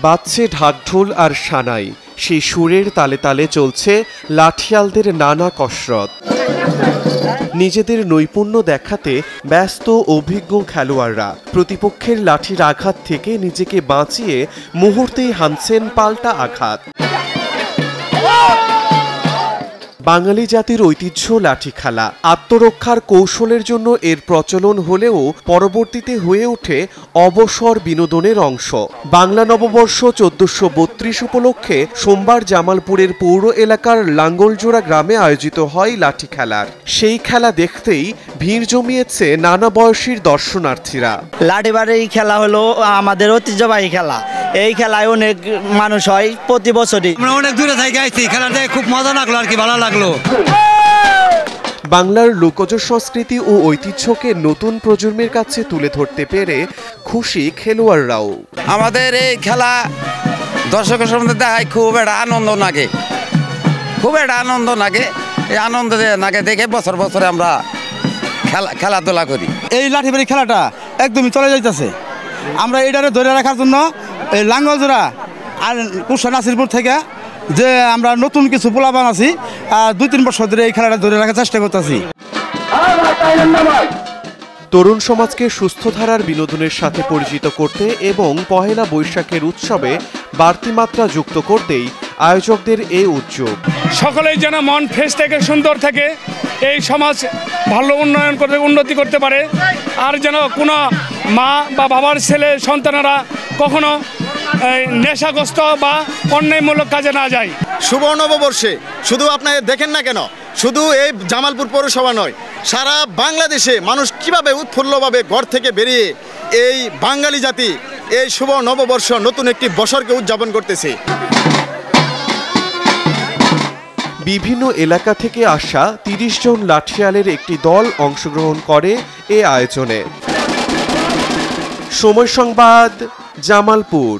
বাজছে ঢাকঢোল আর সানাই, সেই সুরের তালে তালে চলছে লাঠিয়ালদের নানা কসরত। নিজেদের নৈপুণ্য দেখাতে ব্যস্ত অভিজ্ঞ খেলোয়াড়রা প্রতিপক্ষের লাঠির আঘাত থেকে নিজেকে বাঁচিয়ে মুহূর্তেই হানছেন পাল্টা আঘাত। বাঙালি জাতির ঐতিহ্য লাঠি খেলা। আত্মরক্ষার কৌশলের জন্য এর প্রচলন হলেও পরবর্তীতে হয়ে ওঠে অবসর বিনোদনের অংশ। বাংলা নববর্ষ 1432 উপলক্ষে সোমবার জামালপুরের পৌর এলাকার লাঙ্গলজোড়া গ্রামে আয়োজিত হয় লাঠি খেলার। সেই খেলা দেখতেই ভিড় জমিয়েছে নানা বয়সীর দর্শনার্থীরা। লাঠিবাড়ি খেলা হলো আমাদের ঐতিহ্যবাহী খেলা। এই খেলায় অনেক মানুষ হয় প্রতি বছরই। আমরা অনেক দূরে থেকে আসছি, খেলাতে খুব মজা লাগলো আর কি, ভালো লাগলো। বাংলার লোকজ সংস্কৃতি ও ঐতিহ্যকে নতুন প্রজন্মের কাছে তুলে ধরতে পেরে খুশি খেলোয়াড়রাও। আমাদের এই খেলা দর্শকের সামনে দেখায় খুব একটা আনন্দ লাগে, এই আনন্দ লাগে দেখে বছর বছরে আমরা খেলাধুলা করি। এই লাঠিবাড়ি খেলাটা একদমই চলে যাইতেছে। আমরা এটারে ধরে রাখার জন্য এই লাঙ্গলজোড়া আর কুশা নাসিরপুর থেকে যে আমরা নতুন কিছু পোলাপান আছি, 2-3 বছর ধরে এই খেলাটা ধরে রাখার চেষ্টা করতেছি। তরুণ সমাজকে সুস্থ ধারার বিনোদনের সাথে পরিচিত করতে এবং পহেলা বৈশাখের উৎসবে বাড়তি মাত্রা যুক্ত করতেই আয়োজকদের এই উদ্যোগ। সকলেই যেন মন ফ্রেশ থেকে সুন্দর থাকে, এই সমাজ ভালো উন্নতি করতে পারে, আর যেন কোনো মা বা বাবার ছেলে সন্তানেরা কখনো নেশাগ্রস্ত বা অন্যায়মূলক কাজে না যায়। শুভ নববর্ষে শুধু আপনারা দেখেন না কেন, শুধু এই জামালপুর পৌরসভা নয়, সারা বাংলাদেশে মানুষ কিভাবে উৎফুল্লভাবে ঘর থেকে বেরিয়ে এই বাঙালি জাতি এই শুভ নববর্ষ নতুন একটি বছরকে উদযাপন করতেছে। বিভিন্ন এলাকা থেকে আসা 30 জন লাঠিয়ালের একটি দল অংশগ্রহণ করে এ আয়োজনে। সময় সংবাদ, জামালপুর।